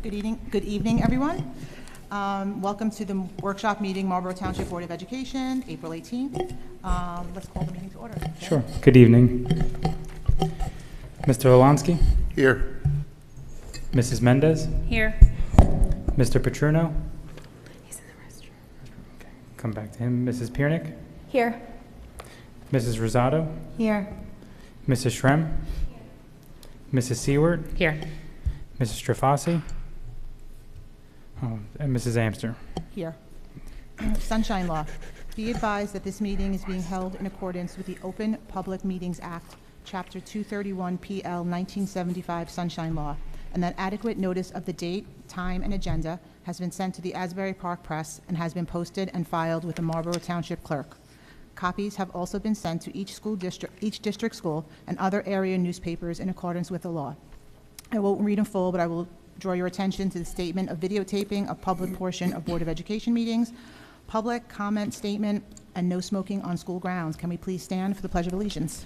Good evening, everyone. Welcome to the workshop meeting, Marlboro Township Board of Education, April 18th. Let's call the meeting to order. Sure. Good evening. Mr. Olansky? Here. Mrs. Mendez? Here. Mr. Petruno? He's in the restroom. Okay. Come back to him. Mrs. Piernick? Here. Mrs. Rosado? Here. Mrs. Shrem? Mrs. Seward? Here. Mrs. Strafasi? Oh, and Mrs. Amster. Here. Sunshine Law. Be advised that this meeting is being held in accordance with the Open Public Meetings Act, Chapter 231 PL 1975 Sunshine Law, and that adequate notice of the date, time, and agenda has been sent to the Asbury Park Press and has been posted and filed with the Marlboro Township Clerk. Copies have also been sent to each district school and other area newspapers in accordance with the law. I won't read in full, but I will draw your attention to the statement of videotaping of public portion of Board of Education meetings, public comment statement, and no smoking on school grounds. Can we please stand for the Pledge of Allegiance?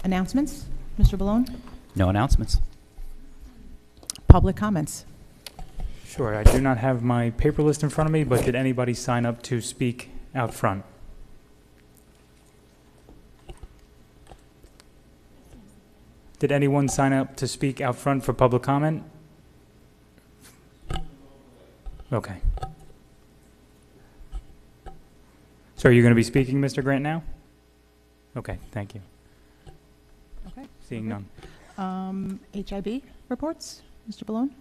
Announcements? Mr. Balone? No announcements. Public comments? Sure. I do not have my paper list in front of me, but did anybody sign up to speak out front? Did anyone sign up to speak out front for public comment? Okay. So are you going to be speaking, Mr. Grant, now? Okay, thank you. Okay. Seeing none. HIB reports? Mr. Balone?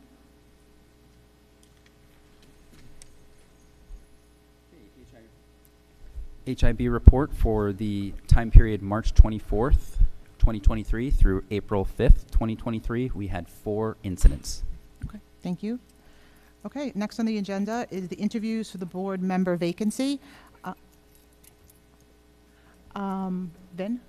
HIB report for the time period March 24th, 2023 through April 5th, 2023. We had 4 incidents. Okay, thank you. Okay, next on the agenda is the interviews for the board member vacancy. Vin?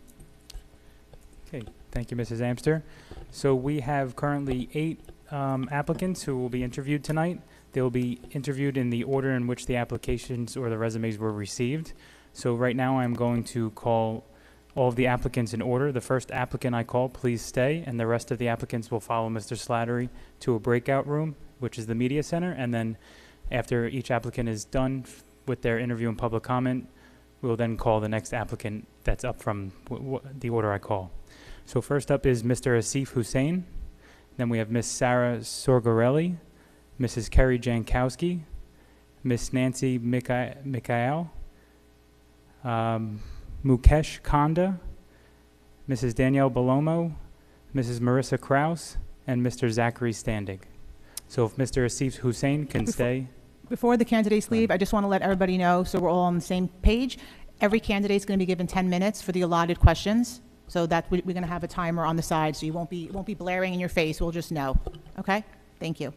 Okay, thank you, Mrs. Amster. So we have currently 8 applicants who will be interviewed tonight. They will be interviewed in the order in which the applications or the resumes were received. So right now I'm going to call all of the applicants in order. The first applicant I call, please stay, and the rest of the applicants will follow Mr. Slattery to a breakout room, which is the media center, and then after each applicant is done with their interview and public comment, we'll then call the next applicant that's up from the order I call. So first up is Mr. Asif Hussein. Then we have Miss Sarah Sorgarelli, Mrs. Kerry Jankowski, Miss Nancy Mikhail, Mukesh Kanda, Mrs. Danielle Balomo, Mrs. Marissa Kraus, and Mr. Zachary Standig. So if Mr. Asif Hussein can stay. Before the candidates leave, I just want to let everybody know, so we're all on the same page. Every candidate is going to be given 10 minutes for the allotted questions. So that we're going to have a timer on the side, so you won't be blaring in your face. We'll just know. Okay? Thank you.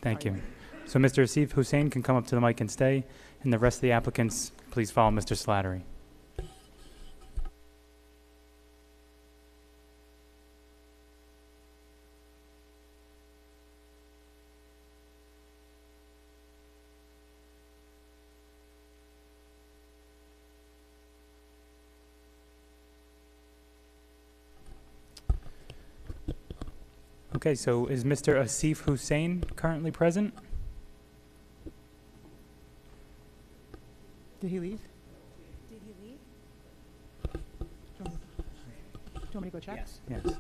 Thank you. So Mr. Asif Hussein can come up to the mic and stay, and the rest of the applicants, please follow Mr. Slattery. Okay, so is Mr. Asif Hussein currently present? Did he leave? Do you want me to go check? Yes. Yes.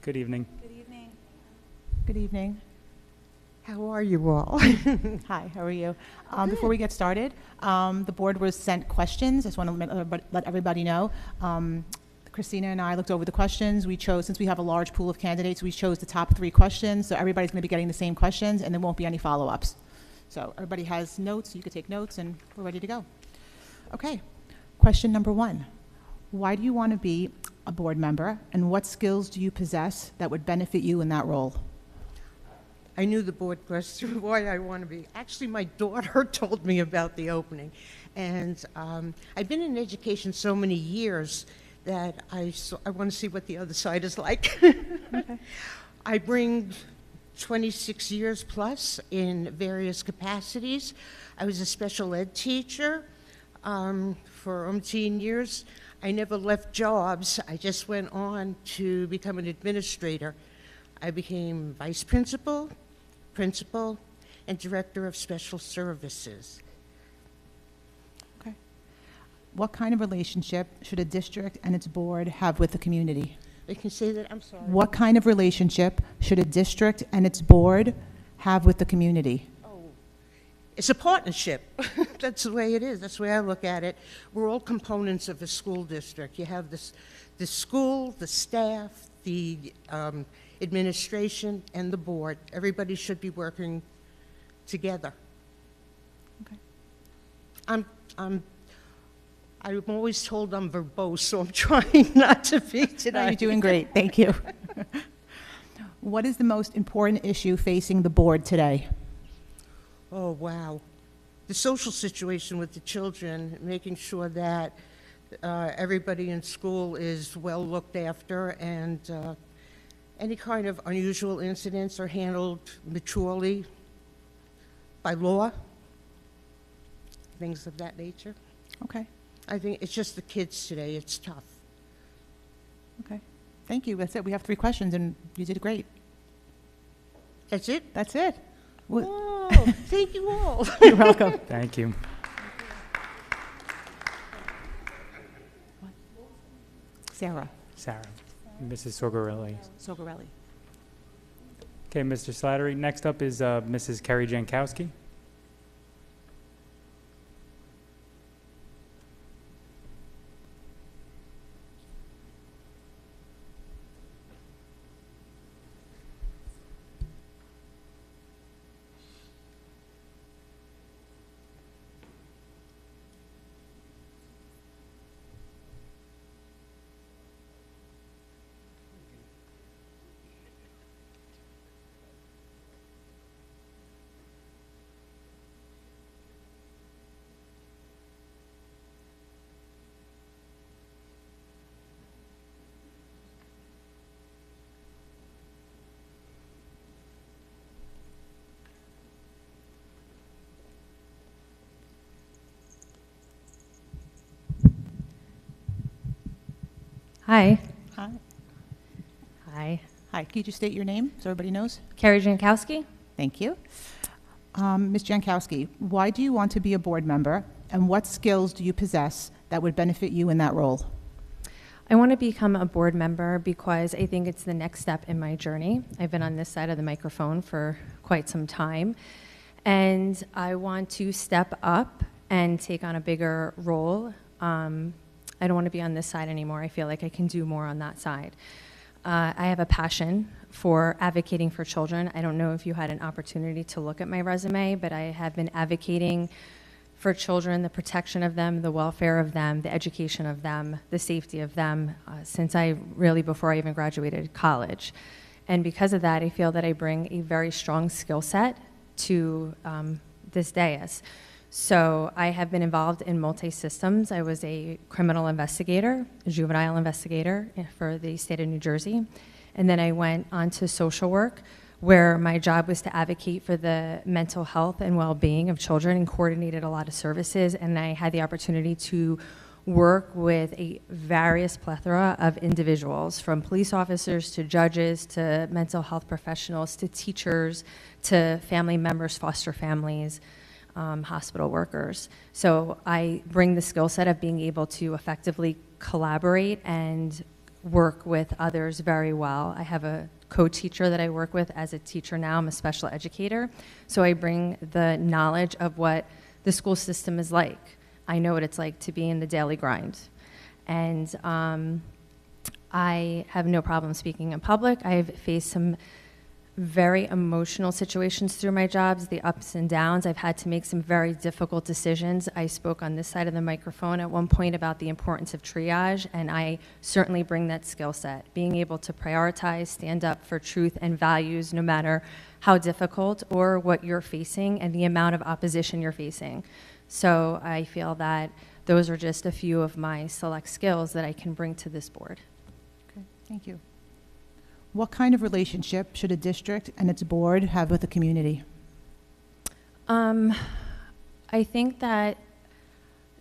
Good evening. Good evening. Good evening. How are you all? Hi, how are you? Before we get started, the board was sent questions. I just want to let everybody know. Christina and I looked over the questions. We chose, since we have a large pool of candidates, we chose the top 3 questions. So everybody's going to be getting the same questions, and there won't be any follow-ups. So everybody has notes. You could take notes, and we're ready to go. Okay. Question number 1. Why do you want to be a board member, and what skills do you possess that would benefit you in that role? I knew the board question, why I want to be. Actually, my daughter told me about the opening. And I've been in education so many years that I want to see what the other side is like. Okay. I bring 26 years plus in various capacities. I was a special ed teacher for umpteen years. I never left jobs. I just went on to become an administrator. I became vice principal, principal, and director of special services. Okay. What kind of relationship should a district and its board have with the community? I can say that, I'm sorry. What kind of relationship should a district and its board have with the community? It's a partnership. That's the way it is. That's the way I look at it. We're all components of a school district. You have the school, the staff, the administration, and the board. Everybody should be working together. Okay. I'm always told I'm verbose, so I'm trying not to be No, today. you're doing great. Thank you. What is the most important issue facing the board today? Oh, wow. The social situation with the children, making sure that everybody in school is well looked after, and any kind of unusual incidents are handled maturely by law, things of that nature. Okay. I think it's just the kids today. It's tough. Okay. Thank you. That's it. We have 3 questions, and you did great. That's it? That's it. Wha- Oh, thank you all. You're welcome. Thank you. Sarah Sarah. Mrs. Sorgarelli. Sogarelli. Okay, Mr. Slattery. Next up is Mrs. Kerry Jankowski. Hi. Hi. Hi. Hi. Can you just state your name so everybody knows? Carrie Jankowski. Thank you. Ms. Jankowski, why do you want to be a board member, and what skills do you possess that would benefit you in that role? I want to become a board member because I think it's the next step in my journey. I've been on this side of the microphone for quite some time, and I want to step up and take on a bigger role. I don't want to be on this side anymore. I feel like I can do more on that side. I have a passion for advocating for children. I don't know if you had an opportunity to look at my resume, but I have been advocating for children, the protection of them, the welfare of them, the education of them, the safety of them, since before I even graduated college. And because of that, I feel that I bring a very strong skill set to this dais. So I have been involved in multi-systems. I was a criminal investigator, a juvenile investigator for the state of New Jersey. And then I went on to social work, where my job was to advocate for the mental health and well-being of children and coordinated a lot of services. And I had the opportunity to work with a various plethora of individuals, from police officers to judges to mental health professionals to teachers to family members, foster families, hospital workers. So I bring the skill set of being able to effectively collaborate and work with others very well. I have a co-teacher that I work with as a teacher now. I'm a special educator. So I bring the knowledge of what the school system is like. I know what it's like to be in the daily grind. And I have no problem speaking in public. I've faced some very emotional situations through my jobs, the ups and downs. I've had to make some very difficult decisions. I spoke on this side of the microphone at one point about the importance of triage, and I certainly bring that skill set, being able to prioritize, stand up for truth and values no matter how difficult or what you're facing and the amount of opposition you're facing. So I feel that those are just a few of my select skills that I can bring to this board. Okay, thank you. What kind of relationship should a district and its board have with the community? I think that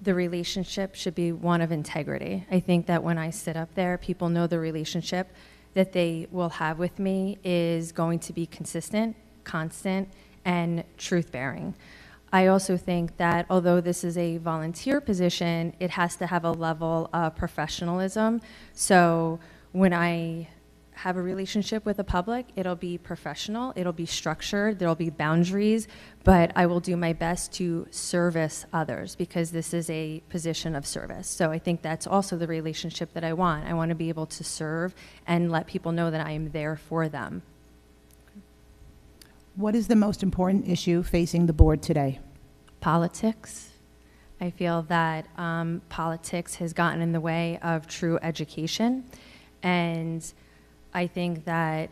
the relationship should be one of integrity. I think that when I sit up there, people know the relationship that they will have with me is going to be consistent, constant, and truth-bearing. I also think that although this is a volunteer position, it has to have a level of professionalism. So when I have a relationship with the public, it'll be professional, it'll be structured, there'll be boundaries, but I will do my best to service others because this is a position of service. So I think that's also the relationship that I want. I want to be able to serve and let people know that I am there for them. What is the most important issue facing the board today? Politics. I feel that politics has gotten in the way of true education, and I think that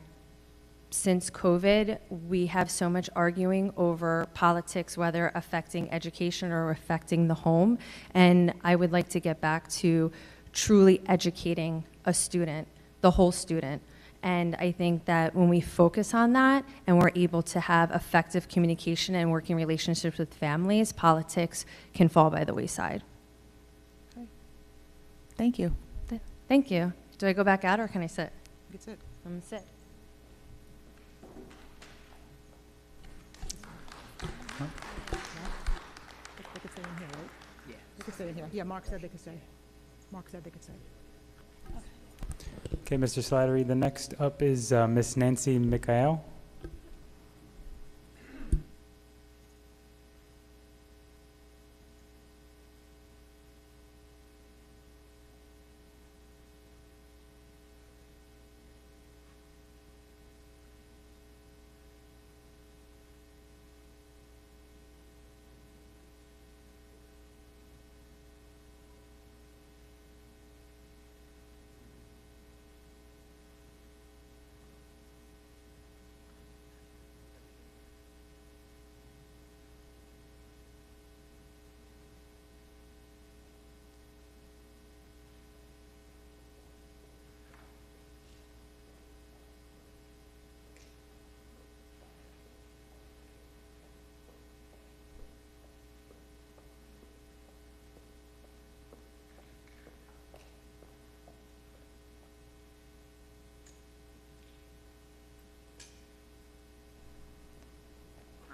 since COVID, we have so much arguing over politics, whether affecting education or affecting the home. And I would like to get back to truly educating a student, the whole student. And I think that when we focus on that and we're able to have effective communication and working relationships with families, politics can fall by the wayside. Okay. Thank you. Thank you. Do I go back out or can I sit? That's it. I'm gonna sit. They could stay in here, right? Yeah. They could stay in here. Yeah, Mark said they could stay. Mark said they could stay. Okay, Mr. Slattery, the next up is Miss Nancy Mikhael.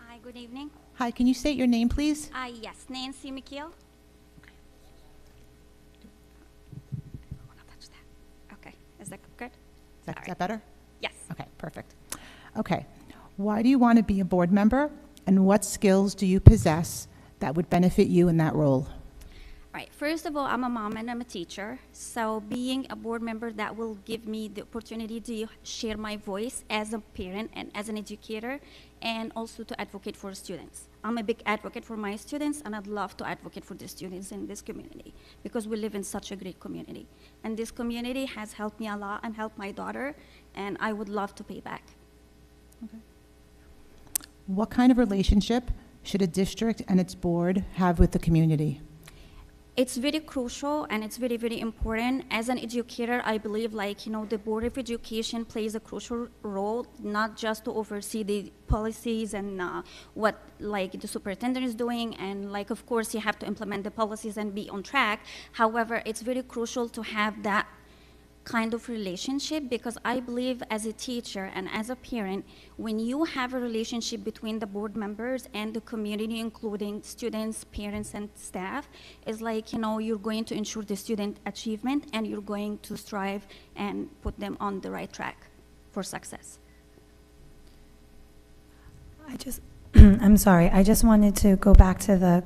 Hi, good evening. Hi, can you state your name, please? Yes, Nancy McKeel. Okay, is that good? Is that better? Yes. Okay, perfect. Okay, why do you want to be a board member, and what skills do you possess that would benefit you in that role? All right, first of all, I'm a mom and I'm a teacher. So being a board member, that will give me the opportunity to share my voice as a parent and as an educator, and also to advocate for students. I'm a big advocate for my students, and I'd love to advocate for the students in this community because we live in such a great community. And this community has helped me a lot and helped my daughter, and I would love to pay back. Okay. What kind of relationship should a district and its board have with the community? It's very crucial and it's very, very important. As an educator, I believe the Board of Education plays a crucial role, not just to oversee the policies and what the superintendent is doing, and of course you have to implement the policies and be on track. However, it's very crucial to have that kind of relationship, because I believe as a teacher and as a parent, when you have a relationship between the board members and the community, including students, parents, and staff, is like, you're going to ensure the student achievement and you're going to strive and put them on the right track for success. I'm sorry, I just wanted to go back to the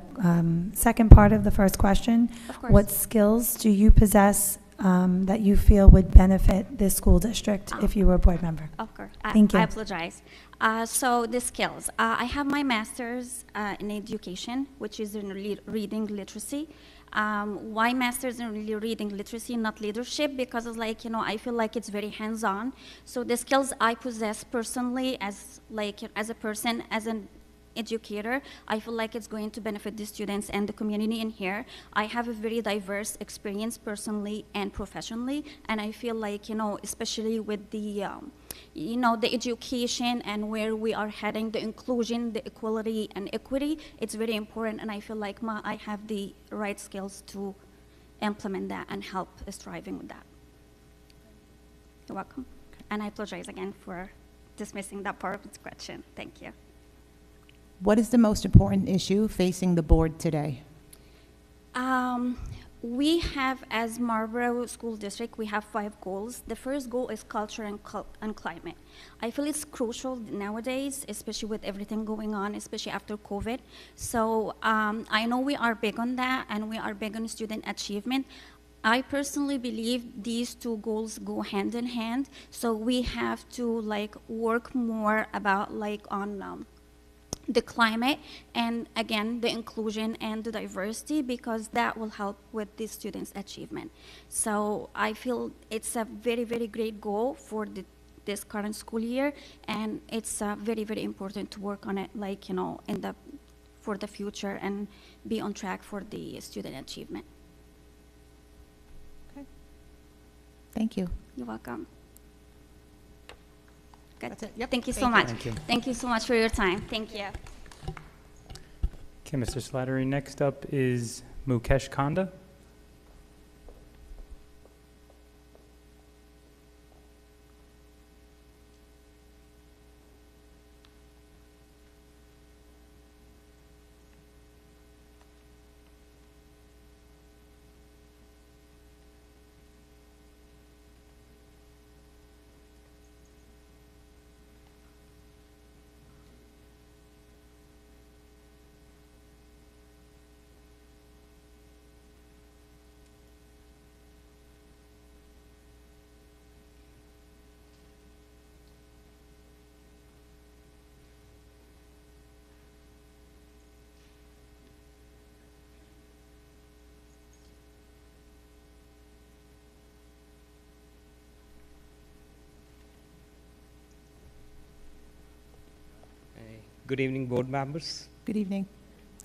second part of the first question. Of course. What skills do you possess that you feel would benefit this school district if you were a board member? Of course. Thank you. I apologize. So the skills. I have my master's in education, which is in reading literacy. Why master's in reading literacy, not leadership? Because it's like, I feel like it's very hands-on. So the skills I possess personally as a person, as an educator, I feel like it's going to benefit the students and the community in here. I have a very diverse experience personally and professionally, and I feel like, especially with the, the education and where we are heading, the inclusion, the equality and equity, it's very important, and I feel like I have the right skills to implement that and help striving with that. You're welcome. And I apologize again for dismissing that part of the question. Thank you. What is the most important issue facing the board today? We have, as Marlboro School District, we have 5 goals. The first goal is culture and climate. I feel it's crucial nowadays, especially with everything going on, especially after COVID. So I know we are big on that, and we are big on student achievement. I personally believe these 2 goals go hand in hand. So we have to work more about on the climate, and again, the inclusion and the diversity, because that will help with the students' achievement. So I feel it's a very, very great goal for this current school year, and it's very, very important to work on it, for the future and be on track for the student achievement. Okay. Thank you. You're welcome. Good. That's it. Yep. Thank you so Thank much. Thank you. Thank you so much for your time. Thank you. Okay, Mr. Slattery. Next up is Mukesh Kanda. Good evening, board members. Good evening.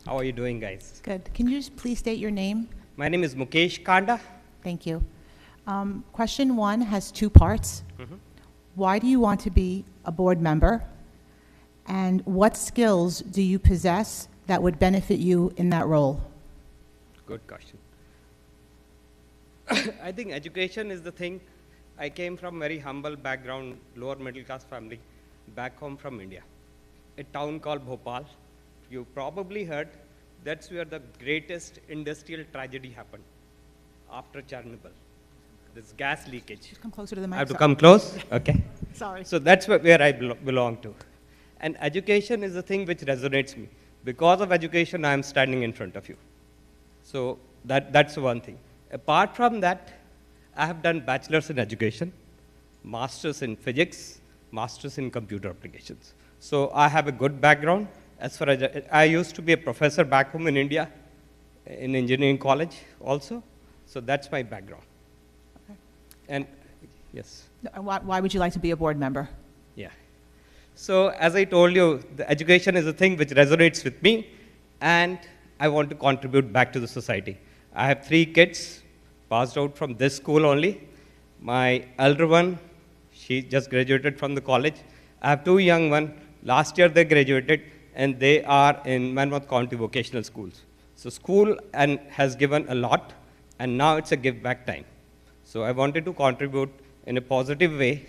How are you doing, guys? Good. Can you just please state your name? My name is Mukesh Kanda. Thank you. Question 1 has 2 parts. Why do you want to be a board member? And what skills do you possess that would benefit you in that role? Good question. I think education is the thing. I came from very humble background, lower middle class family, back home from India. A town called Bhopal. You probably heard that's where the greatest industrial tragedy happened after Chernobyl. This gas leakage. Just come closer to the mic. I have to come close? Okay. Sorry. So that's where I belong to. And education is the thing which resonates me. Because of education, I am standing in front of you. So that's one thing. Apart from that, I have done bachelor's in education, master's in physics, master's in computer applications. So I have a good background. As far as I used to be a professor back home in India, in engineering college also. So that's my background. Okay. And yes. Why would you like to be a board member? Yeah. So as I told you, the education is a thing which resonates with me, and I want to contribute back to the society. I have 3 kids passed out from this school only. My elder one, she just graduated from the college. I have 2 young ones. Last year they graduated, and they are in Monmouth County vocational schools. So school has given a lot, and now it's a give back time. So I wanted to contribute in a positive way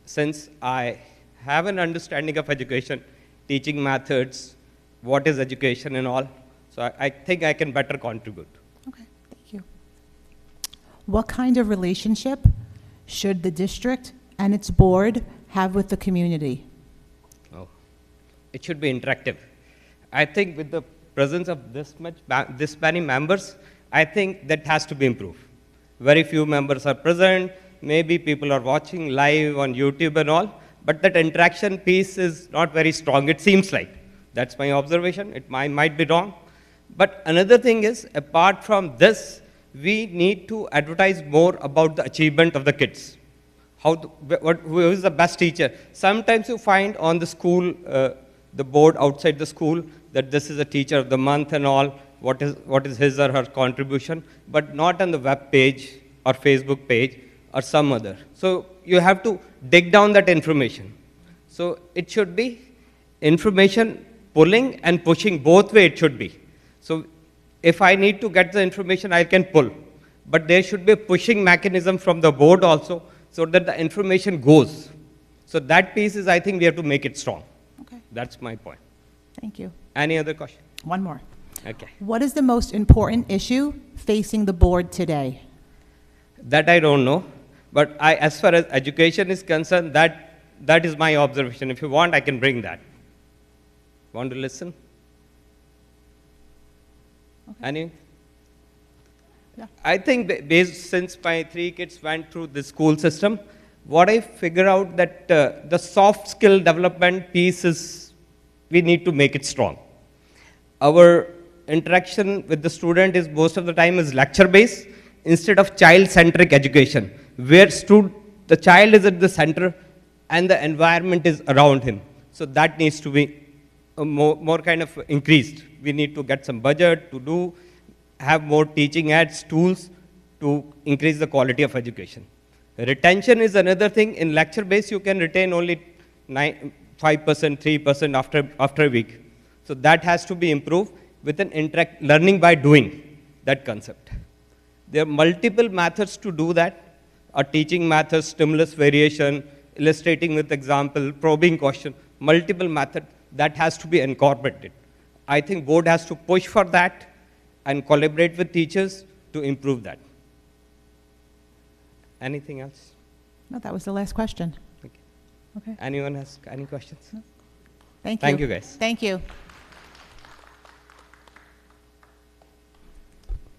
since I have an understanding of education, teaching methods, what is education and all. So I think I can better contribute. Okay, thank you. What kind of relationship should the district and its board have with the community? Oh, it should be interactive. I think with the presence of this many members, I think that has to be improved. Very few members are present. Maybe people are watching live on YouTube and all, but that interaction piece is not very strong, it seems like. That's my observation. It might be wrong. But another thing is, apart from this, we need to advertise more about the achievement of the kids. Who is the best teacher? Sometimes you find on the school, the board outside the school, that this is a teacher of the month and all, what is his or her contribution, but not on the web page or Facebook page or some other. So you have to dig down that information. So it should be information pulling and pushing, both way it should be. So if I need to get the information, I can pull. But there should be a pushing mechanism from the board also, so that the information goes. So that piece is, I think we have to make it strong. Okay, That's my point. thank you. Any other question? One more. Okay. What is the most important issue facing the board today? That I don't know. But as far as education is concerned, that is my observation. If you want, I can bring that. Want to listen? Okay. Any? Yeah. I think since my 3 kids went through the school system, what I figure out that the soft skill development piece is, we need to make it strong. Our interaction with the student is most of the time is lecture based instead of child-centric education, where the child is at the center and the environment is around him. So that needs to be more kind of increased. We need to get some budget to have more teaching aids, tools to increase the quality of education. Retention is another thing. In lecture base, you can retain only 5%, 3% after a week. So that has to be improved with an learning by doing, that concept. There are multiple methods to do that. A teaching method, stimulus variation, illustrating with example, probing question, multiple method that has to be incorporated. I think board has to push for that and collaborate with teachers to improve that. Anything else? No, that was the last question. Okay. Okay, Anyone has any questions? thank you. Thank you, guys. Thank you.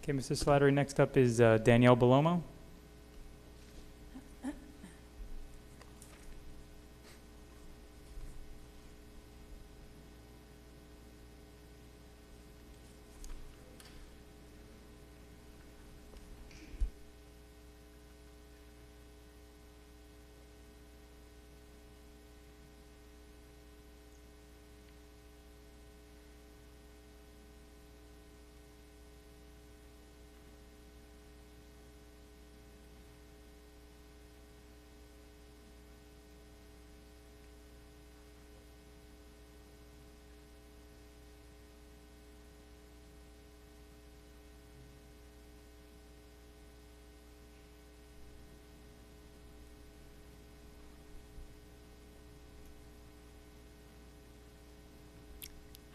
Okay, Mr. Slattery, next up is Danielle Belomo.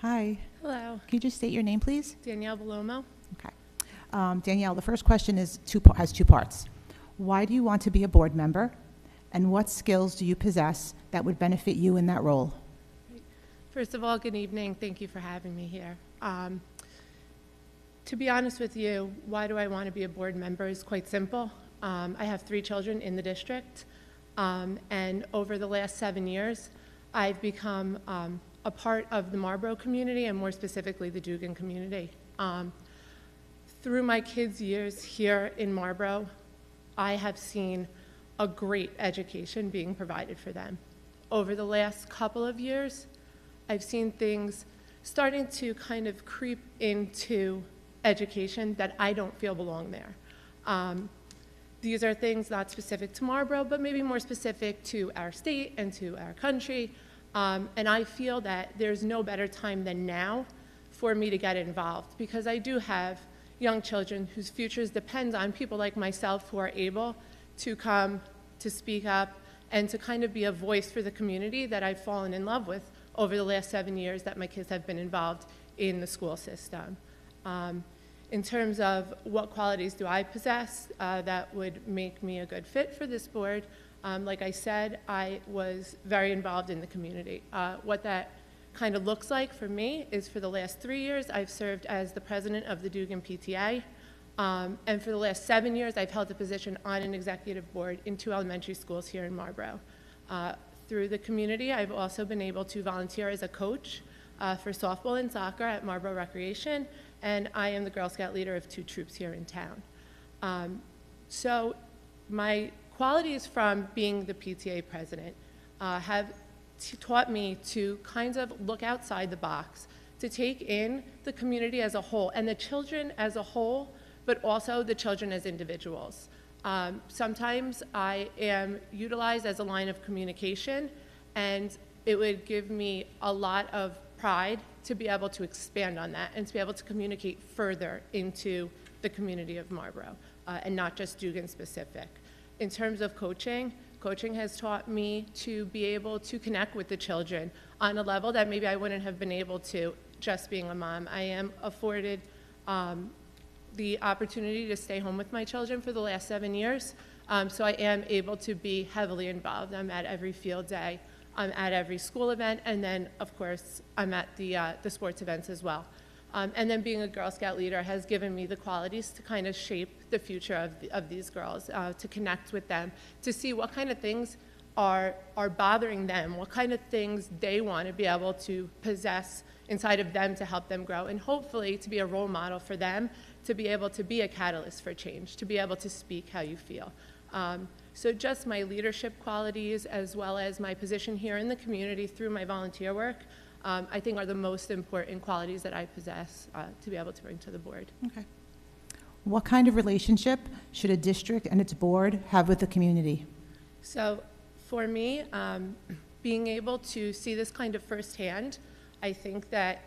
Hi, Hello, can you just state your name, please? Danielle Belomo. Okay. Danielle, the first question is has two parts. Why do you want to be a board member? And what skills do you possess that would benefit you in that role? First of all, good evening. Thank you for having me here. To be honest with you, why do I want to be a board member is quite simple. I have 3 children in the district, and over the last 7 years, I've become a part of the Marlboro community, and more specifically, the Dugan community. Through my kids' years here in Marlboro, I have seen a great education being provided for them. Over the last couple of years, I've seen things starting to kind of creep into education that I don't feel belong there. These are things not specific to Marlboro, but maybe more specific to our state and to our country. And I feel that there's no better time than now for me to get involved, because I do have young children whose futures depend on people like myself who are able to come, to speak up, and to kind of be a voice for the community that I've fallen in love with over the last 7 years that my kids have been involved in the school system. In terms of what qualities do I possess that would make me a good fit for this board, like I said, I was very involved in the community. What that kind of looks like for me is for the last 3 years, I've served as the president of the Dugan PTA. And for the last 7 years, I've held a position on an executive board in 2 elementary schools here in Marlboro. Through the community, I've also been able to volunteer as a coach for softball and soccer at Marlboro Recreation, and I am the Girl Scout leader of 2 troops here in town. So my qualities from being the PTA president have taught me to kind of look outside the box, to take in the community as a whole and the children as a whole, but also the children as individuals. Sometimes I am utilized as a line of communication, and it would give me a lot of pride to be able to expand on that and to be able to communicate further into the community of Marlboro, and not just Dugan specific. In terms of coaching, coaching has taught me to be able to connect with the children on a level that maybe I wouldn't have been able to just being a mom. I am afforded the opportunity to stay home with my children for the last 7 years, so I am able to be heavily involved. I'm at every field day, I'm at every school event, and then, of course, I'm at the sports events as well. And then being a Girl Scout leader has given me the qualities to kind of shape the future of these girls, to connect with them, to see what kind of things are bothering them, what kind of things they want to be able to possess inside of them to help them grow, and hopefully to be a role model for them, to be able to be a catalyst for change, to be able to speak how you feel. So just my leadership qualities as well as my position here in the community through my volunteer work, I think are the most important qualities that I possess to be able to bring to the board. Okay. What kind of relationship should a district and its board have with the community? So for me, being able to see this kind of firsthand, I think that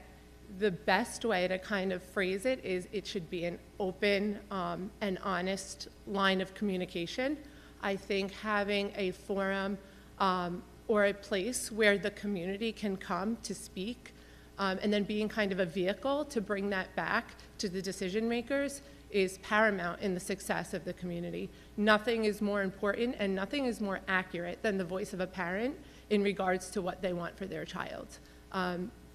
the best way to kind of phrase it is it should be an open and honest line of communication. I think having a forum or a place where the community can come to speak, and then being kind of a vehicle to bring that back to the decision makers is paramount in the success of the community. Nothing is more important and nothing is more accurate than the voice of a parent in regards to what they want for their child.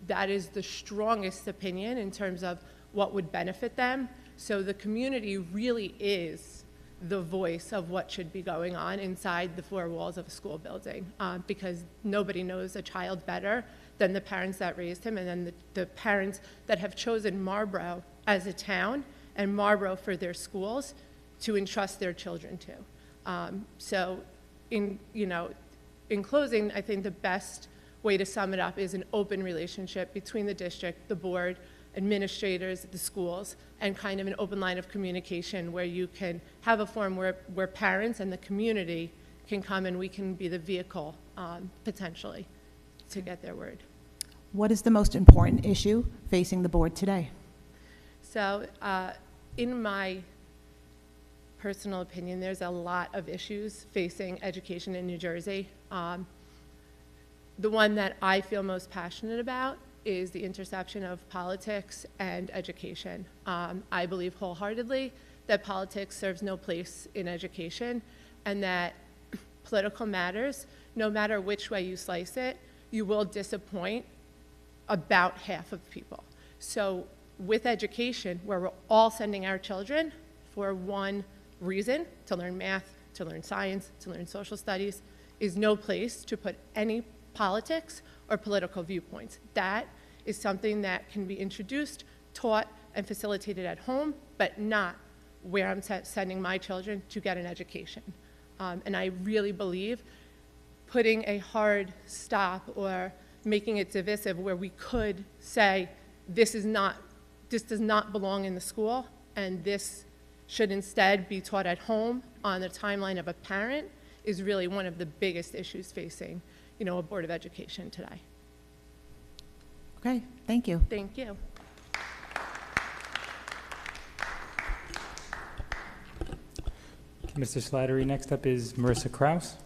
That is the strongest opinion in terms of what would benefit them. So the community really is the voice of what should be going on inside the 4 walls of a school building, because nobody knows a child better than the parents that raised him and then the parents that have chosen Marlboro as a town and Marlboro for their schools to entrust their children to. So in closing, I think the best way to sum it up is an open relationship between the district, the board, administrators, the schools, and kind of an open line of communication where you can have a forum where parents and the community can come and we can be the vehicle, potentially, to get their word. What is the most important issue facing the board today? So in my personal opinion, there's a lot of issues facing education in New Jersey. The one that I feel most passionate about is the intersection of politics and education. I believe wholeheartedly that politics serves no place in education and that political matters, no matter which way you slice it, you will disappoint about half of people. So with education, where we're all sending our children for one reason, to learn math, to learn science, to learn social studies, is no place to put any politics or political viewpoints. That is something that can be introduced, taught, and facilitated at home, but not where I'm sending my children to get an education. And I really believe putting a hard stop or making it divisive where we could say this does not belong in the school and this should instead be taught at home on the timeline of a parent is really one of the biggest issues facing a Board of Education today. Okay, thank you. Thank you. Mr. Slattery. Next up is Marissa Kraus.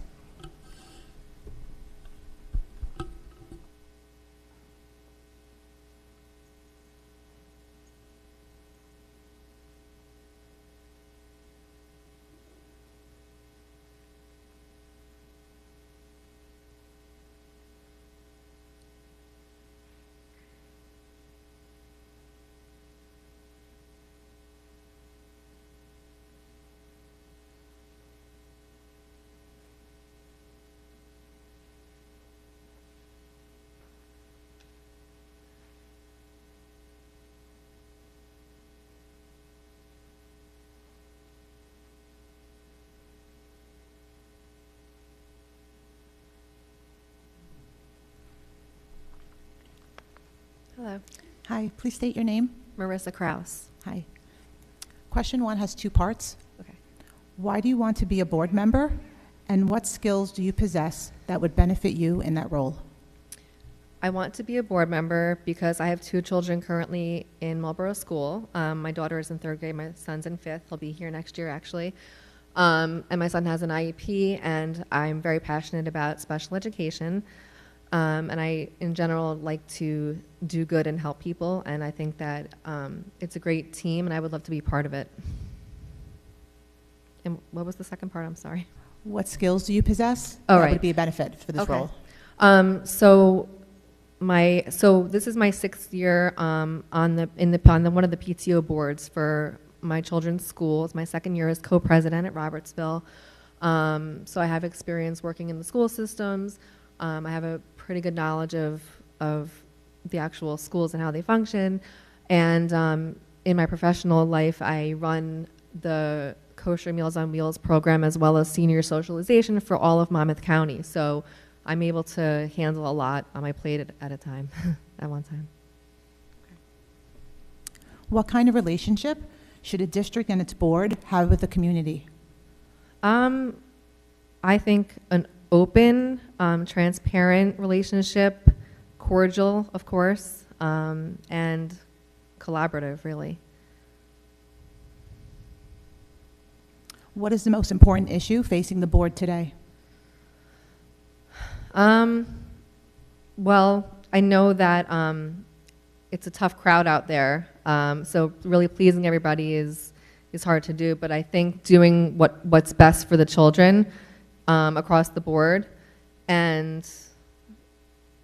Hello. Hi, please state your name. Marissa Kraus. Hi. Question 1 has 2 parts. Okay. Why do you want to be a board member, and what skills do you possess that would benefit you in that role? I want to be a board member because I have 2 children currently in Marlboro School. My daughter is in 3rd grade, my son's in 5th. He'll be here next year, actually. And my son has an IEP, and I'm very passionate about special education. And I, in general, like to do good and help people, and I think that it's a great team, and I would love to be part of it. And what was the second part? I'm sorry. What skills do you possess Oh, that right. would be a benefit for this Okay. role? So this is my 6th year on one of the PTO boards for my children's school. It's my 2nd year as co-president at Robertsville. So I have experience working in the school systems. I have a pretty good knowledge of the actual schools and how they function. And in my professional life, I run the Kosher Meals on Wheels program as well as senior socialization for all of Monmouth County. So I'm able to handle a lot on my plate at a time, at one time. What kind of relationship should a district and its board have with the community? I think an open, transparent relationship, cordial, of course, and collaborative, really. What is the most important issue facing the board today? Well, I know that it's a tough crowd out there, so really pleasing everybody is hard to do, but I think doing what's best for the children across the board, and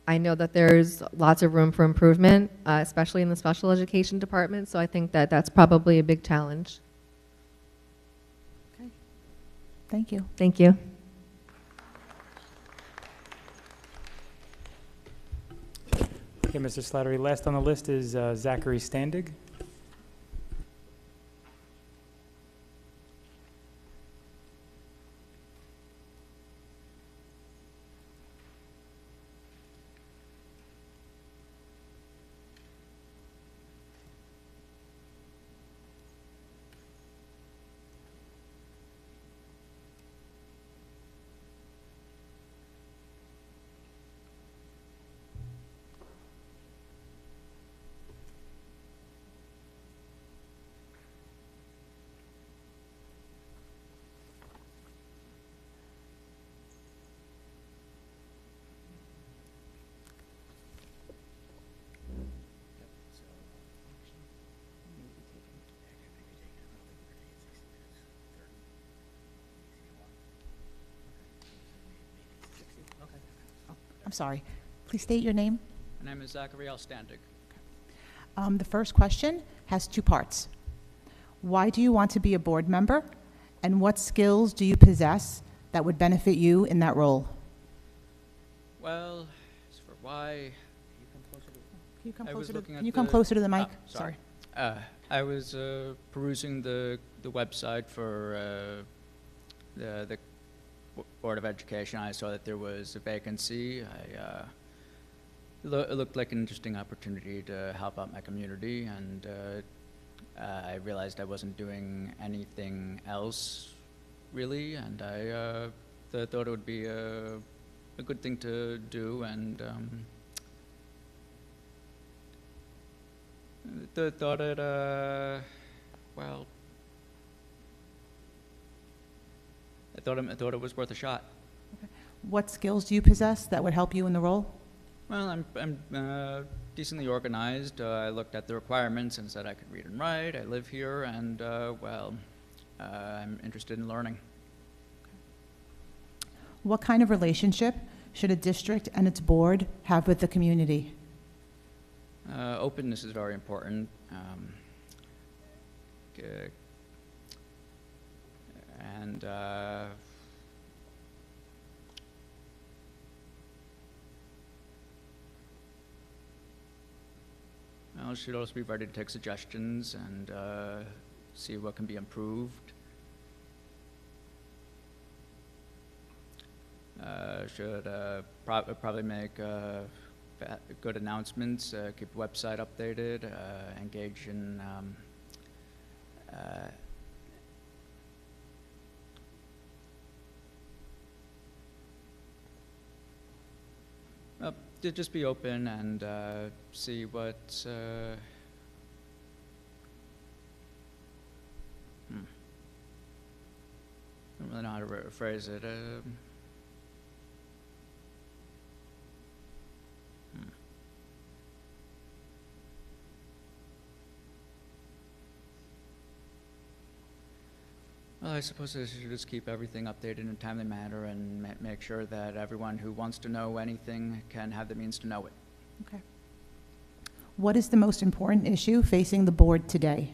I know that there's lots of room for improvement, especially in the special education department, so I think that that's probably a big challenge. Okay. Thank you. Thank you. Okay, Mr. Slattery. Last on the list is Zachary Standig. I'm sorry. Please state your name. My name is Zachary Standig. The first question has 2 parts. Why do you want to be a board member? And what skills do you possess that would benefit you in that role? Well, as for why, Can you come I was closer to, looking can at you come the- closer to the mic? oh, sorry. I was perusing the website for the Board of Education. I saw that there was a vacancy. It looked like an interesting opportunity to help out my community, and I realized I wasn't doing anything else really, and I thought it would be a good thing to do, and thought it well. thought it was worth a shot. What skills do you possess that would help you in the role? Well, I'm decently organized. I looked at the requirements and said I could read and write. I live here, and I'm interested in learning. What kind of relationship should a district and its board have with the community? Openness is very important. And well, should also be ready to take suggestions and see what can be improved. Should probably make good announcements, keep the website updated, engage in to just be open and see what I don't really know how to phrase it. Well, I suppose I should just keep everything updated in a timely manner and make sure that everyone who wants to know anything can have the means to know it. Okay. What is the most important issue facing the board today?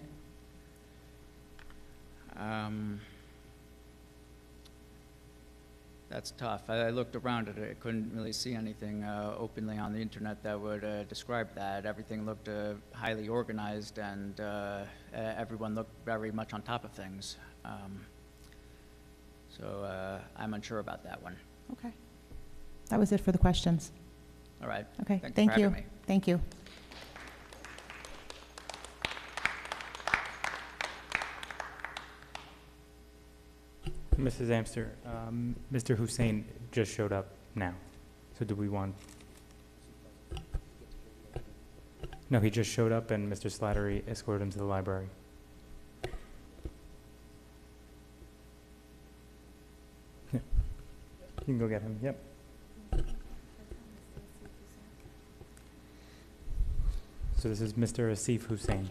That's tough. I looked around it. I couldn't really see anything openly on the internet that would describe that. Everything looked highly organized, and everyone looked very much on top of things. So I'm unsure about that one. Okay. That was it for the questions. All right. Okay, Thanks thank for you. having me. Thank you. Mrs. Amster, Mr. Hussein just showed up now. So do we want? No, he just showed up and Mr. Slattery escorted him to the library. Yeah. You can go get him, yep. So this is Mr. Asif Hussein.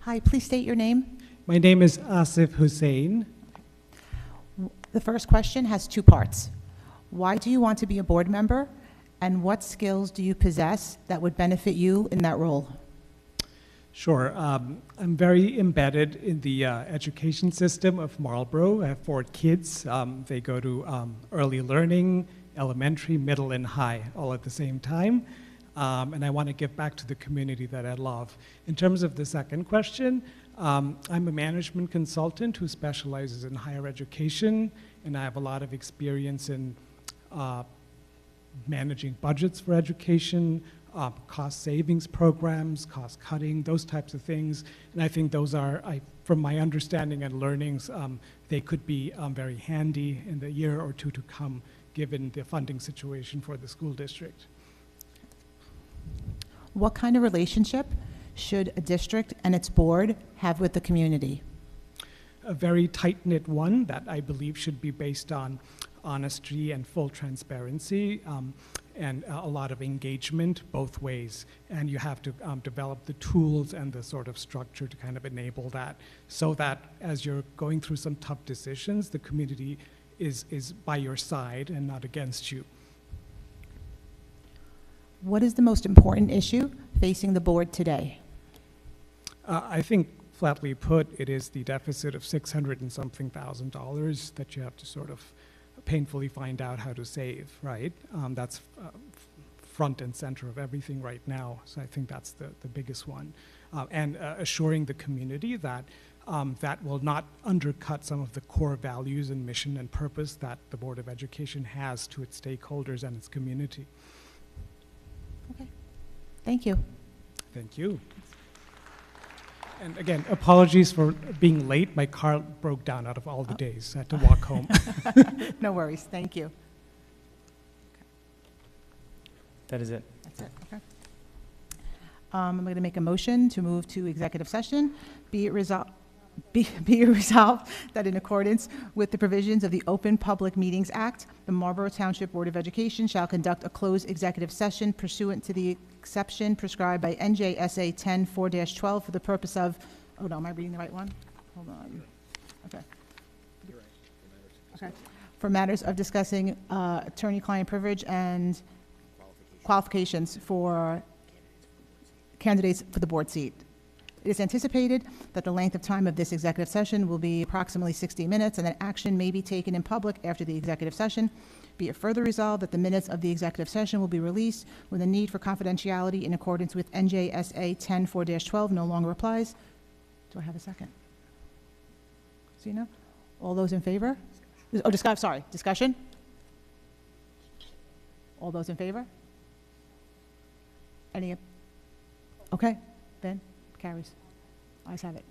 Hi, please state your name. My name is Asif Hussein. The first question has two parts. Why do you want to be a board member? And what skills do you possess that would benefit you in that role? Sure. I'm very embedded in the education system of Marlboro. I have 4 kids. They go to early learning, elementary, middle, and high, all at the same time. And I want to give back to the community that I love. In terms of the second question, I'm a management consultant who specializes in higher education, and I have a lot of experience in managing budgets for education, cost savings programs, cost cutting, those types of things. And I think those are, from my understanding and learnings, they could be very handy in the year or two to come, given the funding situation for the school district. What kind of relationship should a district and its board have with the community? A very tight-knit one that I believe should be based on honesty and full transparency, and a lot of engagement both ways. And you have to develop the tools and the sort of structure to kind of enable that, so that as you're going through some tough decisions, the community is by your side and not against you. What is the most important issue facing the board today? I think, flatly put, it is the deficit of $600 and something thousand that you have to sort of painfully find out how to save, right? That's front and center of everything right now. So I think that's the biggest one. And assuring the community that that will not undercut some of the core values and mission and purpose that the Board of Education has to its stakeholders and its community. Okay. Thank you. Thank you. And again, apologies for being late. My car broke down out of all the days. I had to walk home. No worries, thank you. That is it. That's it, okay. I'm going to make a motion to move to executive session. Be it resolved that in accordance with the provisions of the Open Public Meetings Act, the Marlboro Township Board of Education shall conduct a closed executive session pursuant to the exception prescribed by NJSA 10-4-12 for the purpose of, oh no, am I reading the right one? Hold on. Okay. Okay. For matters of discussing attorney-client privilege and qualifications for candidates for the board seat. It is anticipated that the length of time of this executive session will be approximately 60 minutes, and that action may be taken in public after the executive session. Be it further resolved that the minutes of the executive session will be released when the need for confidentiality in accordance with NJSA 10-4-12 no longer applies. Do I have a second? Zeno? All those in favor? Oh, discussion? All those in favor? Any? Okay, Ben? Carries. Ayes have it.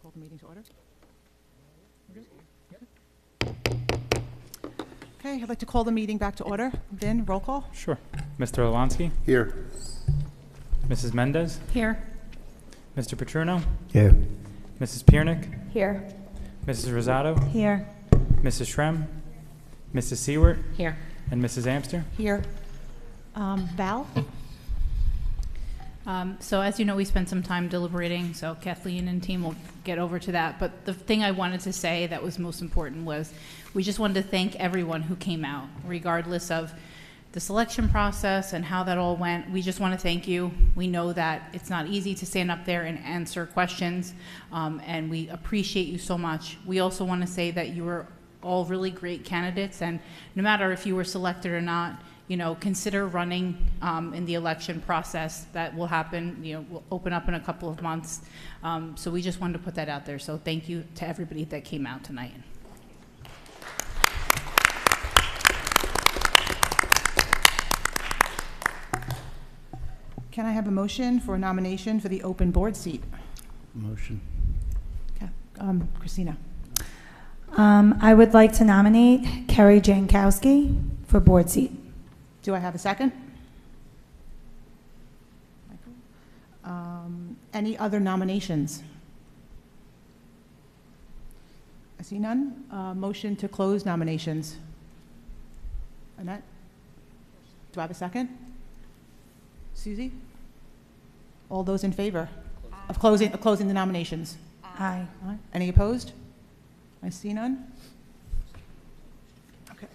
Call the meeting to order. Okay, I'd like to call the meeting back to order. Vin, roll call. Sure. Mr. Olansky? Here. Mrs. Mendez? Here. Mr. Petruno? Here. Mrs. Piernick? Here. Mrs. Rosado? Here. Mrs. Shrem? Mrs. Seward? Here. And Mrs. Amster? Here. Val? So as you know, we spent some time deliberating, so Kathleen and team will get over to that. But the thing I wanted to say that was most important was we just wanted to thank everyone who came out, regardless of the selection process and how that all went. We just want to thank you. We know that it's not easy to stand up there and answer questions, and we appreciate you so much. We also want to say that you were all really great candidates, and no matter if you were selected or not, you know, consider running in the election process. That will happen, you know, will open up in a couple of months. So we just wanted to put that out there. So thank you to everybody that came out tonight. Can I have a motion for a nomination for the open board seat? Motion. Okay. Christina. I would like to nominate Carrie Jankowski for board seat. Do I have a second? Any other nominations? I see none. Motion to close nominations. Annette? Do I have a second? Susie? All those in favor of closing the nominations? Aye. Aye. Any opposed? I see none. Okay.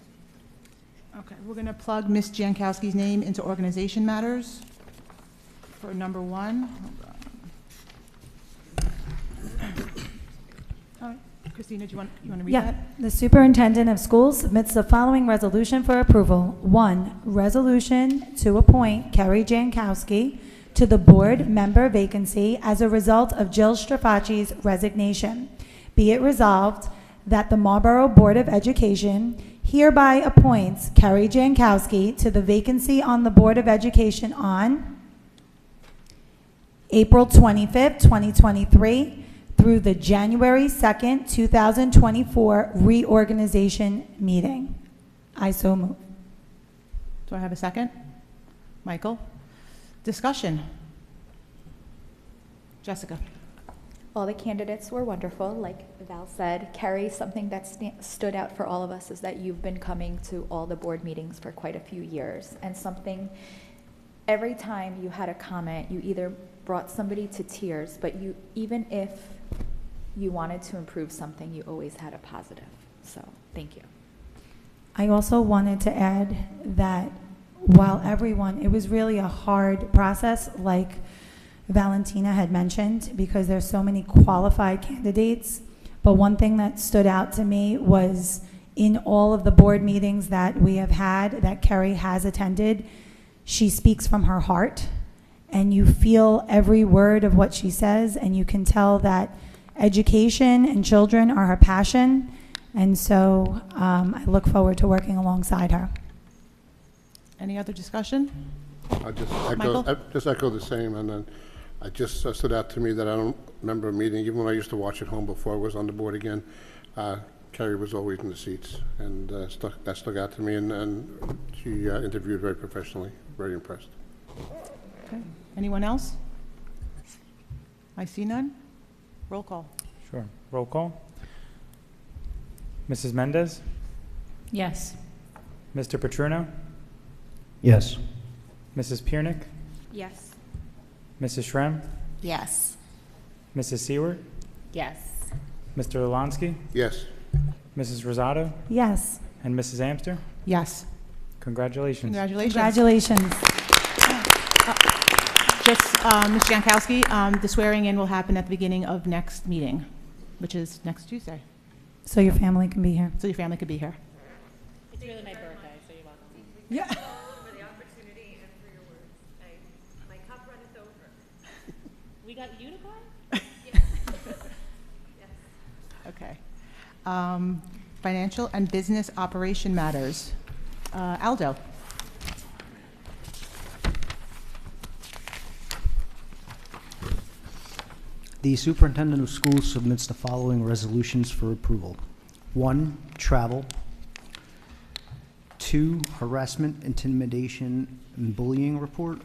Okay, we're going to plug Ms. Jankowski's name into organization matters for number 1. All right, Christina, do you want to read that? The superintendent of schools submits the following resolution for approval. 1, resolution to appoint Carrie Jankowski to the board member vacancy as a result of Jill Strafacci's resignation. Be it resolved that the Marlboro Board of Education hereby appoints Carrie Jankowski to the vacancy on the Board of Education on April 25th, 2023 through the January 2nd, 2024 reorganization meeting. I so move. Do I have a second? Michael? Discussion? Jessica? All the candidates were wonderful. Like Val said, Carrie, something that stood out for all of us is that you've been coming to all the board meetings for quite a few years. And every time you had a comment, you either brought somebody to tears, but even if you wanted to improve something, you always had a positive. So thank you. I also wanted to add that while it was really a hard process, like Valentina had mentioned, because there's so many qualified candidates. But one thing that stood out to me was in all of the board meetings that we have had, that Carrie has attended, she speaks from her heart, and you feel every word of what she says, and you can tell that education and children are her passion. And so I look forward to working alongside her. Any other discussion? I just echo the same, and then I just stood out to me that I don't remember a meeting, even when I used to watch at home before I was on the board again. Carrie was always in the seats, and that stuck out to me, and she interviewed very professionally. Very impressed. Okay. Anyone else? I see none. Roll call. Sure. Roll call. Mrs. Mendez? Yes. Mr. Petruno? Yes. Mrs. Piernick? Yes. Mrs. Shrem? Yes. Mrs. Seward? Yes. Mr. Olansky? Yes. Mrs. Rosado? Yes. And Mrs. Amster? Yes. Congratulations. Congratulations. Congratulations. Just, Ms. Jankowski, the swearing in will happen at the beginning of next meeting, which is next Tuesday. So your family can be here. So your family could be here. It's really my birthday, so you're welcome. Yeah. For the opportunity and for your words. My cup runneth over. We got unicorn? Yes. Okay. Financial and business operation matters. Aldo. The superintendent of schools submits the following resolutions for approval. 1, travel. 2, harassment, intimidation, and bullying report.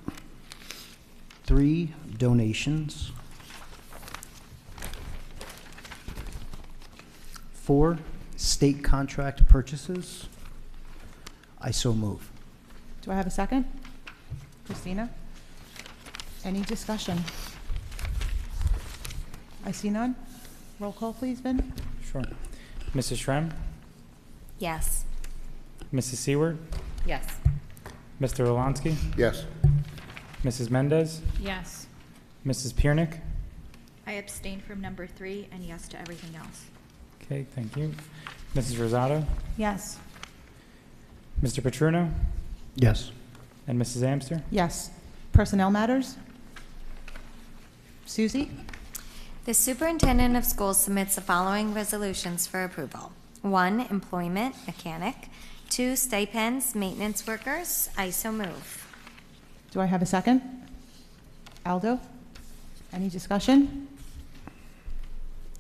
3, donations. 4, state contract purchases. I so move. Do I have a second? Christina? Any discussion? I see none. Roll call, please, Vin. Sure. Mrs. Shrem? Yes. Mrs. Seward? Yes. Mr. Olansky? Yes. Mrs. Mendez? Yes. Mrs. Piernick? I abstain from number 3 and yes to everything else. Okay, thank you. Mrs. Rosato? Yes. Mr. Petruno? Yes. And Mrs. Amster? Yes. Personnel matters? Susie? The superintendent of schools submits the following resolutions for approval. 1, employment, mechanic. 2, stipends, maintenance workers. I so move. Do I have a second? Aldo? Any discussion?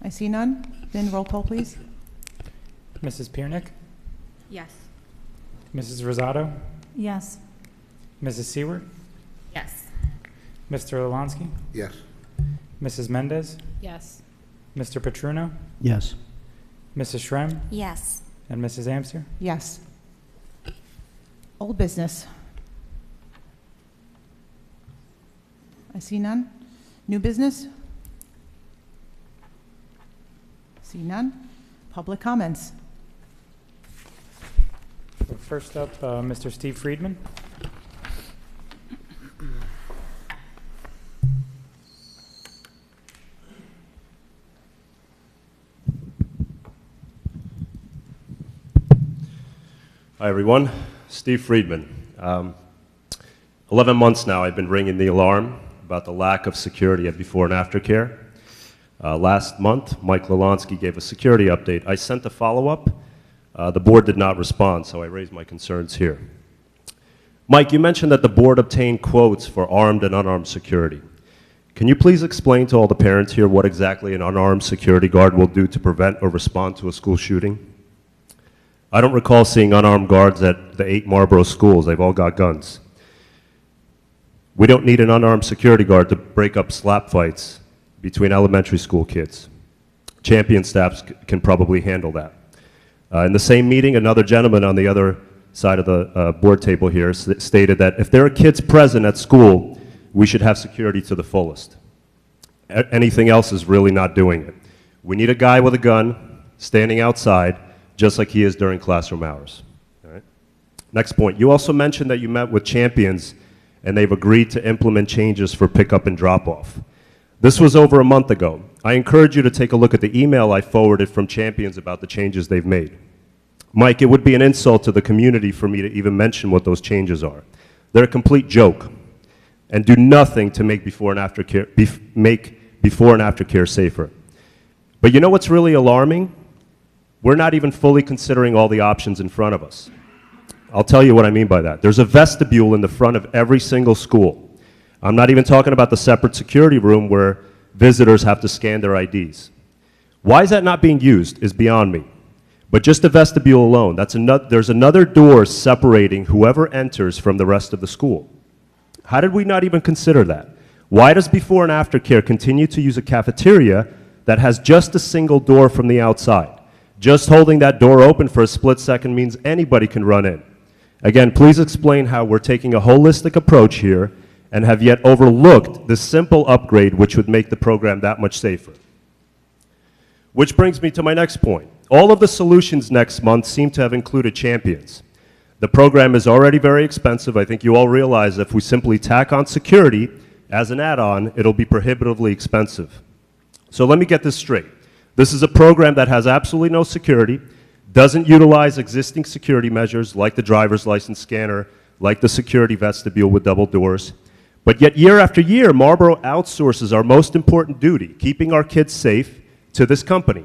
I see none. Then roll call, please. Mrs. Piernick? Yes. Mrs. Rosato? Yes. Mrs. Seward? Yes. Mr. Olansky? Yes. Mrs. Mendez? Yes. Mr. Petruno? Yes. Mrs. Shrem? Yes. And Mrs. Amster? Yes. Old business. I see none. New business? See none. Public comments. So first up, Mr. Steve Friedman. Hi, everyone. Steve Friedman. 11 months now I've been ringing the alarm about the lack of security at before and after care. Last month, Mike Lalansky gave a security update. I sent a follow-up. The board did not respond, so I raised my concerns here. Mike, you mentioned that the board obtained quotes for armed and unarmed security. Can you please explain to all the parents here what exactly an unarmed security guard will do to prevent or respond to a school shooting? I don't recall seeing unarmed guards at the 8 Marlboro schools. They've all got guns. We don't need an unarmed security guard to break up slap fights between elementary school kids. Champion staffs can probably handle that. In the same meeting, another gentleman on the other side of the board table here stated that if there are kids present at school, we should have security to the fullest. Anything else is really not doing it. We need a guy with a gun standing outside just like he is during classroom hours. All right? Next point, you also mentioned that you met with champions and they've agreed to implement changes for pickup and drop-off. This was over a month ago. I encourage you to take a look at the email I forwarded from champions about the changes they've made. Mike, it would be an insult to the community for me to even mention what those changes are. They're a complete joke and do nothing to make before and after care safer. But you know what's really alarming? We're not even fully considering all the options in front of us. I'll tell you what I mean by that. There's a vestibule in the front of every single school. I'm not even talking about the separate security room where visitors have to scan their IDs. Why is that not being used is beyond me. But just the vestibule alone, there's another door separating whoever enters from the rest of the school. How did we not even consider that? Why does before and after care continue to use a cafeteria that has just a single door from the outside? Just holding that door open for a split second means anybody can run in. Again, please explain how we're taking a holistic approach here and have yet overlooked the simple upgrade which would make the program that much safer. Which brings me to my next point. All of the solutions next month seem to have included champions. The program is already very expensive. I think you all realize if we simply tack on security as an add-on, it'll be prohibitively expensive. So let me get this straight. This is a program that has absolutely no security, doesn't utilize existing security measures like the driver's license scanner, like the security vestibule with double doors. But yet year after year, Marlboro outsources our most important duty, keeping our kids safe, to this company.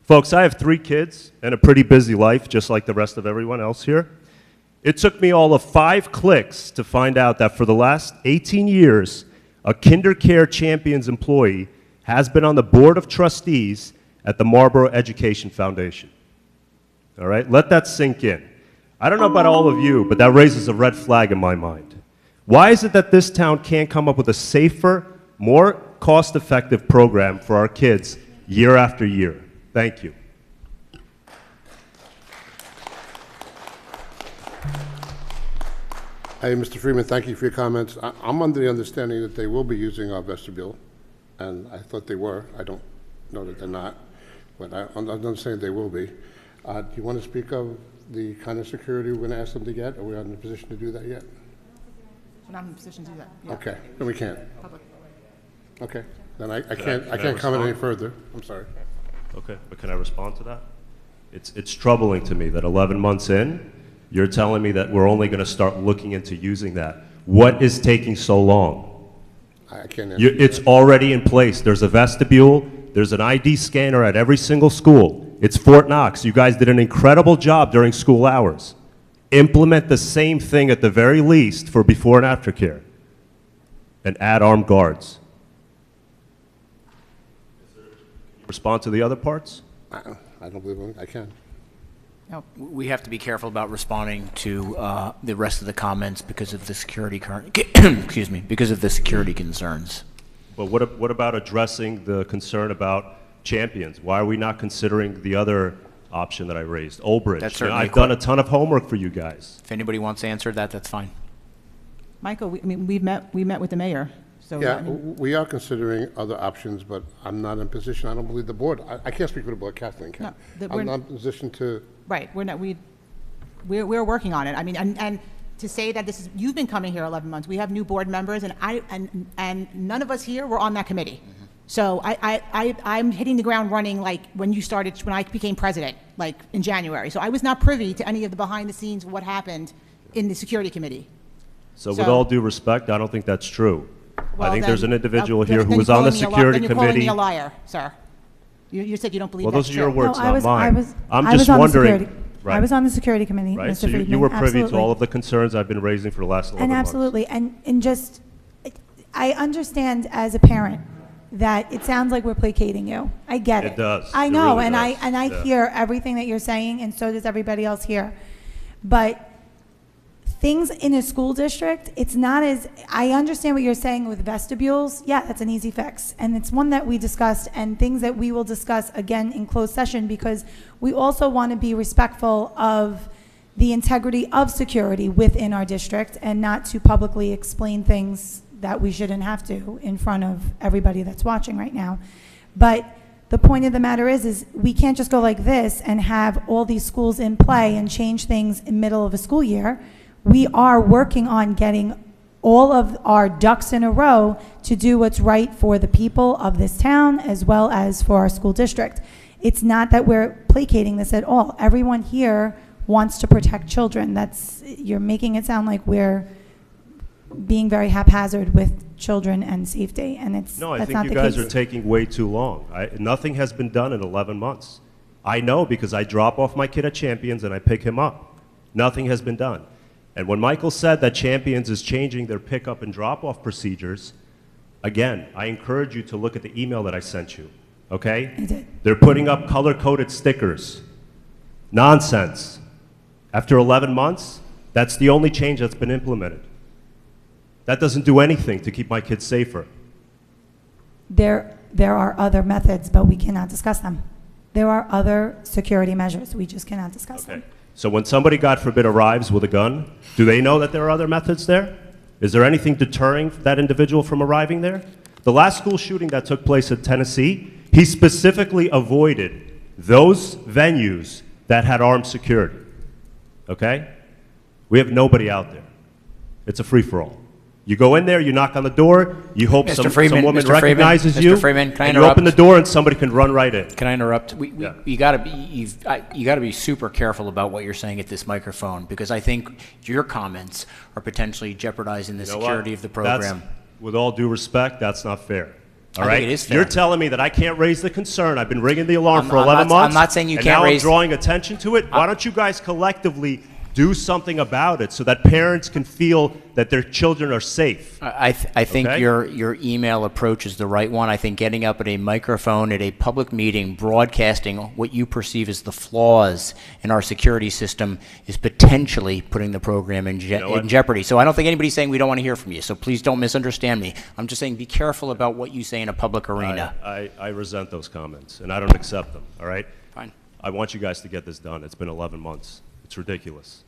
Folks, I have 3 kids and a pretty busy life, just like the rest of everyone else here. It took me all of 5 clicks to find out that for the last 18 years, a KinderCare Champions employee has been on the board of trustees at the Marlboro Education Foundation. All right, let that sink in. I don't know about all of you, but that raises a red flag in my mind. Why is it that this town can't come up with a safer, more cost-effective program for our kids year after year? Thank you. Hey, Mr. Freeman, thank you for your comments. I'm under the understanding that they will be using our vestibule, and I thought they were. I don't know that they're not, but I'm not saying they will be. Do you want to speak of the kind of security we're going to ask them to get? Are we not in a position to do that yet? We're not in a position to do that. Yeah. Okay, then we can't. Public. Okay, then I can't comment any further. I'm sorry. Okay, but can I respond to that? It's troubling to me that 11 months in, you're telling me that we're only going to start looking into using that. What is taking so long? I can't answer. It's already in place. There's a vestibule. There's an ID scanner at every single school. It's Fort Knox. You guys did an incredible job during school hours. Implement the same thing at the very least for before and after care. And add armed guards. Respond to the other parts? I don't believe I can. No. We have to be careful about responding to the rest of the comments because of the security excuse me, because of the security concerns. But what about addressing the concern about champions? Why are we not considering the other option that I raised, Old Bridge? That's certainly I've done a ton of homework for you guys. If anybody wants to answer that, that's fine. Michael, we met with the mayor. So, Yeah, I mean, we are considering other options, but I'm not in a position, I don't believe the board, I can't speak for the board, Kathleen can. I'm not in a position to. right, we're working on it. I mean, and to say that this is, you've been coming here 11 months. We have new board members, and none of us here were on that committee. So I'm hitting the ground running like when I became president, like in January. So I was not privy to any of the behind the scenes what happened in the security committee. So with all due respect, I don't think that's true. Well, I think then- there's an individual then here who you're was on the calling me a li- security then you're calling me committee. a liar, sir. You said you don't believe Well, that's those are your true. words, No, not mine. I'm I just was on the wondering. security- I was on the security committee, Right, Mr. so you Friedman, were privy to absolutely. all of the concerns I've been raising for the last 11 And months. absolutely, and just, I understand as a parent that it sounds like we're placating you. I get it. It does. I It know, really and does. I Yeah. hear everything that you're saying, and so does everybody else here. But things in a school district, it's not as, I understand what you're saying with vestibules. Yeah, that's an easy fix. And it's one that we discussed and things that we will discuss again in closed session because we also want to be respectful of the integrity of security within our district and not to publicly explain things that we shouldn't have to in front of everybody that's watching right now. But the point of the matter is we can't just go like this and have all these schools in play and change things in the middle of a school year. We are working on getting all of our ducks in a row to do what's right for the people of this town as well as for our school district. It's not that we're placating this at all. Everyone here wants to protect children. You're making it sound like we're being very haphazard with children and safety, and No, I that's think not you the guys case. are taking way too long. Nothing has been done in 11 months. I know because I drop off my kid at Champions and I pick him up. Nothing has been done. And when Michael said that Champions is changing their pickup and drop-off procedures, again, I encourage you to look at the email that I sent you, okay? I did. They're putting up color-coded stickers. Nonsense. After 11 months, that's the only change that's been implemented. That doesn't do anything to keep my kids safer. There are other methods, but we cannot discuss them. There are other security measures. We just cannot discuss them. So when somebody, God forbid, arrives with a gun, do they know that there are other methods there? Is there anything deterring that individual from arriving there? The last school shooting that took place in Tennessee, he specifically avoided those venues that had armed security. Okay? We have nobody out there. It's a free-for-all. You go in there, you knock on the door, you hope some woman recognizes you, Mr. Freeman, can I and you interrupt? open the door and somebody can run right in. Can I interrupt? You got to be super careful about what you're saying at this microphone because I think your comments are potentially jeopardizing the security of the program. With all due respect, that's not fair. All I right? think it is fair. You're telling me that I can't raise the concern. I've been ringing the alarm for I'm 11 not- months. I'm not saying you and can't now raise- I'm drawing attention to it. Why don't you guys collectively do something about it so that parents can feel that their children are safe. I think Okay? your email approach is the right one. I think getting up at a microphone at a public meeting, broadcasting what you perceive as the flaws in our security system is potentially putting the program in jeopardy. So I don't think anybody's saying we don't want to hear from you. So please don't misunderstand me. I'm just saying be careful about what you say in a public arena. I resent those comments, and I don't accept them, all right? Fine. I want you guys to get this done. It's been 11 months. It's ridiculous.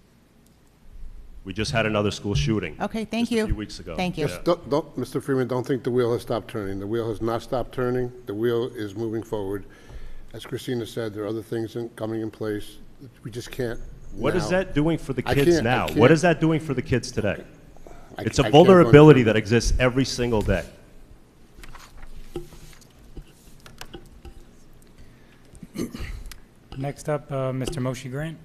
We just had another school shooting. Okay, thank just you. a few weeks ago. Thank you. Just don't, Mr. Freeman, don't think the wheel has stopped turning. The wheel has not stopped turning. The wheel is moving forward. As Christina said, there are other things coming in place. We just can't. What is that doing for the I kids can't- now? I What can't- is that doing for the kids today? It's a I can't vulnerability go into- that exists every single day. Next up, Mr. Moshe Grant.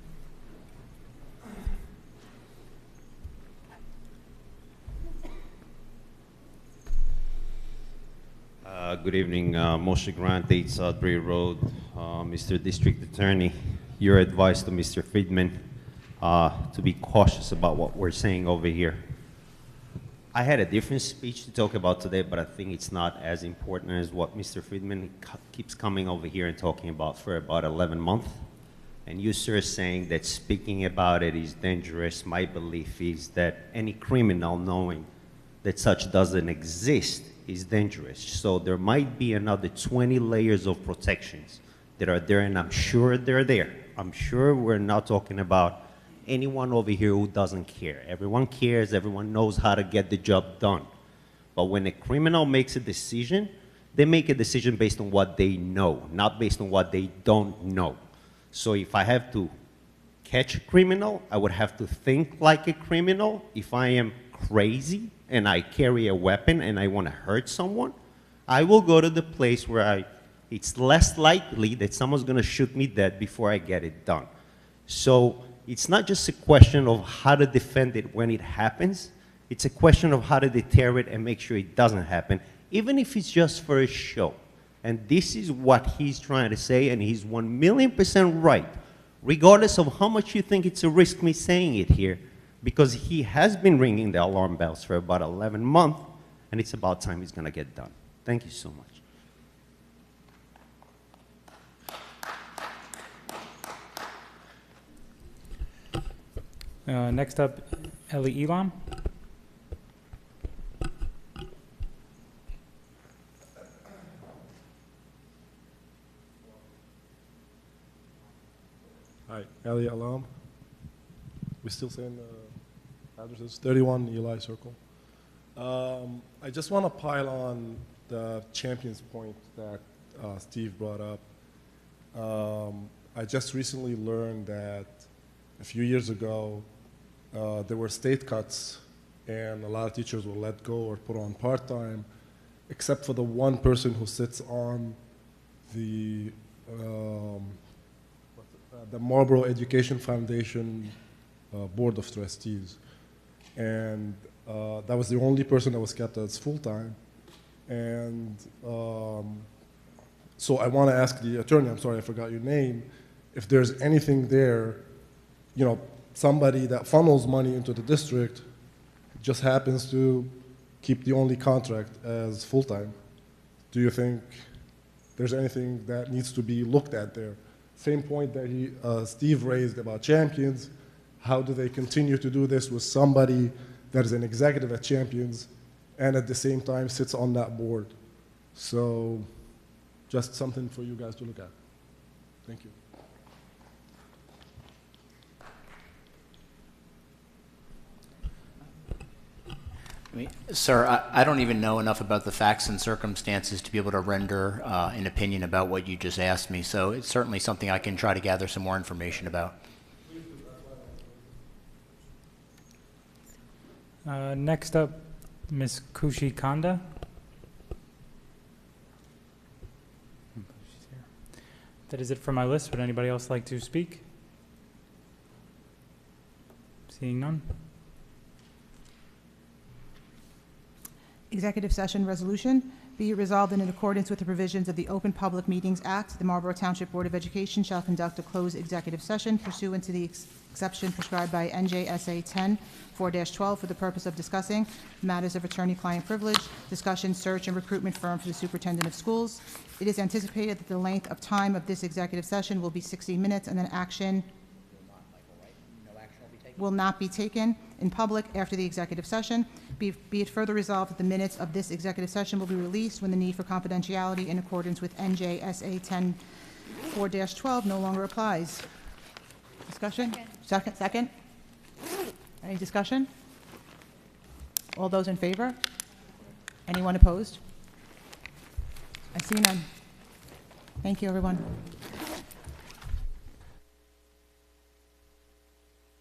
Good evening, Moshe Grant, 8 Sudbury Road. Mr. District Attorney, your advice to Mr. Friedman to be cautious about what we're saying over here. I had a different speech to talk about today, but I think it's not as important as what Mr. Friedman keeps coming over here and talking about for about 11 months. And you, sir, saying that speaking about it is dangerous. My belief is that any criminal knowing that such doesn't exist is dangerous. So there might be another 20 layers of protections that are there, and I'm sure they're there. I'm sure we're not talking about anyone over here who doesn't care. Everyone cares, everyone knows how to get the job done. But when a criminal makes a decision, they make a decision based on what they know, not based on what they don't know. So if I have to catch a criminal, I would have to think like a criminal. If I am crazy and I carry a weapon and I want to hurt someone, I will go to the place where it's less likely that someone's going to shoot me dead before I get it done. So it's not just a question of how to defend it when it happens. It's a question of how to deter it and make sure it doesn't happen, even if it's just for a show. And this is what he's trying to say, and he's 1,000,000% right, regardless of how much you think it's a risk me saying it here, because he has been ringing the alarm bells for about 11 months, and it's about time he's going to get done. Thank you so much. Next up, Ellie Elam. Hi, Ali Alam. We still saying addresses? 31 Eli Circle. I just want to pile on the champions point that Steve brought up. I just recently learned that a few years ago, there were state cuts, and a lot of teachers were let go or put on part-time, except for the one person who sits on the Marlboro Education Foundation Board of Trustees. And that was the only person that was kept as full-time. And so I want to ask the attorney, I'm sorry I forgot your name, if there's anything there, you know, somebody that funnels money into the district just happens to keep the only contract as full-time. Do you think there's anything that needs to be looked at there? Same point that Steve raised about champions. How do they continue to do this with somebody that is an executive at Champions and at the same time sits on that board? So just something for you guys to look at. Thank you. I mean, sir, I don't even know enough about the facts and circumstances to be able to render an opinion about what you just asked me. So it's certainly something I can try to gather some more information about. Next up, Ms. Kushi Kanda. She's here. That is it for my list. Would anybody else like to speak? Seeing none. Executive session resolution. Be it resolved that in accordance with the provisions of the Open Public Meetings Act, the Marlboro Township Board of Education shall conduct a closed executive session pursuant to the exception prescribed by NJSA 10-4-12 for the purpose of discussing matters of attorney-client privilege, discussion, search, and recruitment firm for the superintendent of schools. It is anticipated that the length of time of this executive session will be 60 minutes, and then action will not be taken in public after the executive session. Be it further resolved that the minutes of this executive session will be released when the need for confidentiality in accordance with NJSA 10-4-12 no longer applies. Discussion? Second? Any discussion? All those in favor? Anyone opposed? I see none. Thank you, everyone.